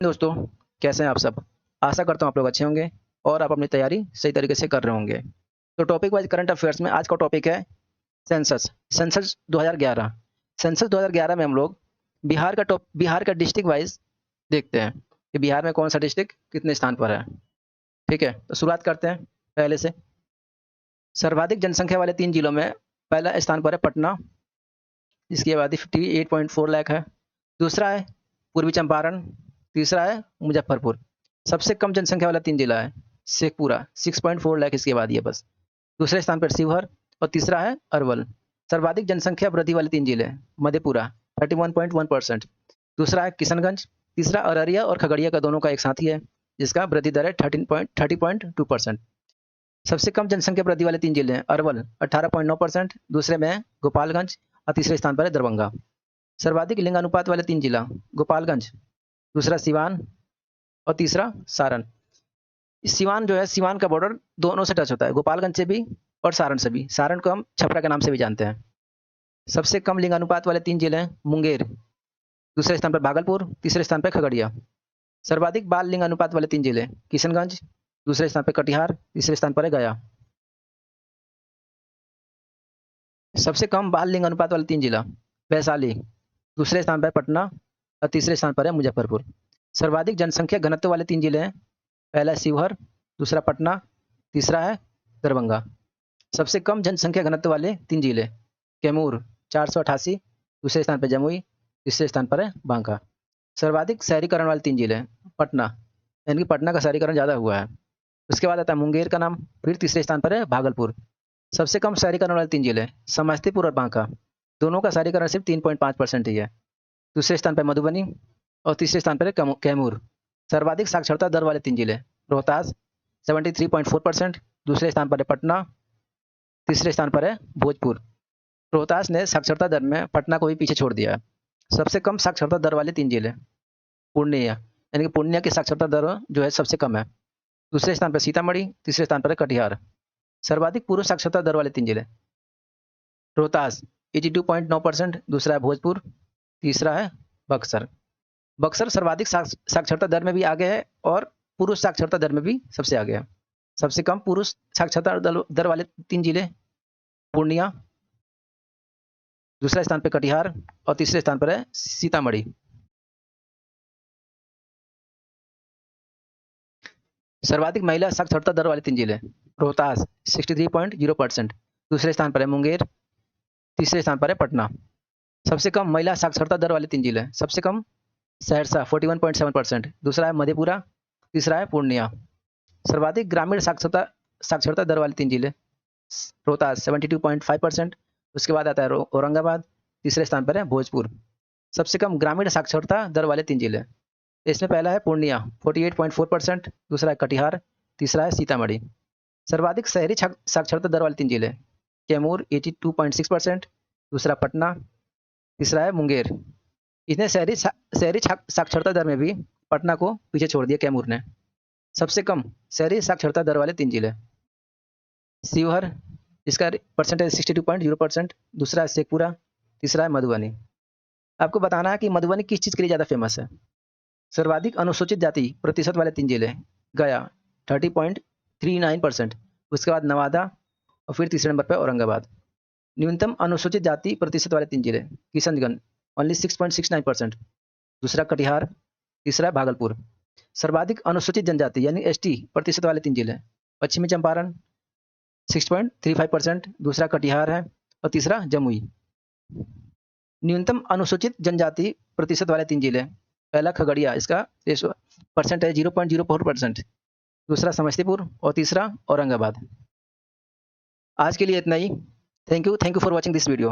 दोस्तों, कैसे हैं आप सब? आशा करता हूँ आप लोग अच्छे होंगे और आप अपनी तैयारी सही तरीके से कर रहे होंगे। तो टॉपिक वाइज करंट अफेयर्स में आज का टॉपिक है सेंसस। सेंसस 2011। सेंसस 2011 में हम लोग बिहार का डिस्ट्रिक्ट वाइज देखते हैं कि बिहार में कौन सा डिस्ट्रिक्ट कितने स्थान पर है। ठीक है, तो शुरुआत करते हैं पहले से। सर्वाधिक जनसंख्या वाले 3 जिलों में पहला स्थान पर है पटना, जिसकी आबादी 58.4 लाख है। दूसरा है पूर्वी चंपारण, तीसरा है मुजफ्फरपुर। सबसे कम जनसंख्या वाला 3 जिला है शेखपुरा, 6.4 लाख इसकी आबादी है बस। दूसरे स्थान पर शिवहर और तीसरा है अरवल। सर्वाधिक जनसंख्या वृद्धि वाले 3 जिले मधेपुरा 31.1%। दूसरा है किशनगंज। तीसरा अररिया और खगड़िया का दोनों का एक साथ ही है, जिसका वृद्धि दर है 30.2%। सबसे कम जनसंख्या वृद्धि वाले 3 जिले हैं अरवल 18.9%, दूसरे में है गोपालगंज और तीसरे स्थान पर है दरभंगा। सर्वाधिक लिंगानुपात वाले 3 जिला गोपालगंज, दूसरा सिवान और तीसरा सारण। सिवान जो है, सिवान का बॉर्डर दोनों से टच होता है, गोपालगंज से भी और सारण से भी। सारण को हम छपरा के नाम से भी जानते हैं। सबसे कम लिंगानुपात वाले 3 जिले हैं मुंगेर, दूसरे स्थान पर भागलपुर, तीसरे स्थान पर खगड़िया। सर्वाधिक बाल लिंगानुपात वाले 3 जिले किशनगंज, दूसरे स्थान पर कटिहार, तीसरे स्थान पर है गया। सबसे कम बाल लिंगानुपात वाले 3 जिला वैशाली, दूसरे स्थान पर पटना और तीसरे स्थान पर है मुजफ्फरपुर। सर्वाधिक जनसंख्या घनत्व वाले 3 जिले हैं, पहला शिवहर, दूसरा पटना, तीसरा है दरभंगा। सबसे कम जनसंख्या घनत्व वाले 3 जिले कैमूर 488, दूसरे स्थान पर जमुई, तीसरे स्थान पर है बांका। सर्वाधिक शहरीकरण वाले 3 जिले पटना, यानी कि पटना का शहरीकरण ज़्यादा हुआ है। उसके बाद आता है मुंगेर का नाम, फिर तीसरे स्थान पर है भागलपुर। सबसे कम शहरीकरण वाले 3 जिले समस्तीपुर और बांका, दोनों का शहरीकरण सिर्फ 3.5% ही है। दूसरे स्थान पर मधुबनी और तीसरे स्थान पर है कैमूर। सर्वाधिक साक्षरता दर वाले 3 जिले रोहतास 73.4%, दूसरे स्थान पर है पटना, तीसरे स्थान पर है भोजपुर। रोहतास ने साक्षरता दर में पटना को भी पीछे छोड़ दिया है। सबसे कम साक्षरता दर वाले 3 जिले पूर्णिया, यानी कि पूर्णिया की साक्षरता दर जो है सबसे कम है। दूसरे स्थान पर सीतामढ़ी, तीसरे स्थान पर है कटिहार। सर्वाधिक पुरुष साक्षरता दर वाले 3 जिले रोहतास 82.9%, दूसरा है भोजपुर, तीसरा है बक्सर। बक्सर सर्वाधिक साक्षरता दर में भी आगे है और पुरुष साक्षरता दर में भी सबसे आगे है। सबसे कम पुरुष साक्षरता दर वाले 3 जिले पूर्णिया, दूसरे स्थान पर कटिहार और तीसरे स्थान पर है सीतामढ़ी। सर्वाधिक महिला साक्षरता दर वाले 3 जिले रोहतास 63.0%, दूसरे स्थान पर है मुंगेर, तीसरे स्थान पर है पटना। सबसे कम महिला साक्षरता दर वाले 3 जिले सबसे कम सहरसा 41.7%, दूसरा है मधेपुरा, तीसरा है पूर्णिया। सर्वाधिक ग्रामीण साक्षरता साक्षरता दर वाले 3 जिले रोहतास 72.5%, उसके बाद आता है औरंगाबाद, तीसरे स्थान पर है भोजपुर। सबसे कम ग्रामीण साक्षरता दर वाले 3 जिले इसमें पहला है पूर्णिया 48.4%, दूसरा है कटिहार, तीसरा है सीतामढ़ी। सर्वाधिक शहरी साक्षरता दर वाले 3 जिले कैमूर 82.6%, दूसरा पटना, तीसरा है मुंगेर। इसने शहरी साक्षरता दर में भी पटना को पीछे छोड़ दिया कैमूर ने। सबसे कम शहरी साक्षरता दर वाले 3 जिले शिवहर, इसका परसेंटेज 62.0%, दूसरा है शेखपुरा, तीसरा है मधुबनी। आपको बताना है कि मधुबनी किस चीज़ के लिए ज़्यादा फेमस है। सर्वाधिक अनुसूचित जाति प्रतिशत वाले 3 जिले गया 30.39%, उसके बाद नवादा और फिर तीसरे नंबर पर औरंगाबाद। न्यूनतम अनुसूचित जाति प्रतिशत वाले 3 जिले किशनगंज ओनली 6.69%, दूसरा कटिहार, तीसरा भागलपुर। सर्वाधिक अनुसूचित जनजाति यानी एसटी प्रतिशत वाले 3 जिले पश्चिमी चंपारण 6.35%, दूसरा कटिहार है और तीसरा जमुई। न्यूनतम अनुसूचित जनजाति प्रतिशत वाले 3 जिले पहला खगड़िया, इसका परसेंटेज 0.04%, दूसरा समस्तीपुर और तीसरा औरंगाबाद। आज के लिए इतना ही। Thank you for watching this video.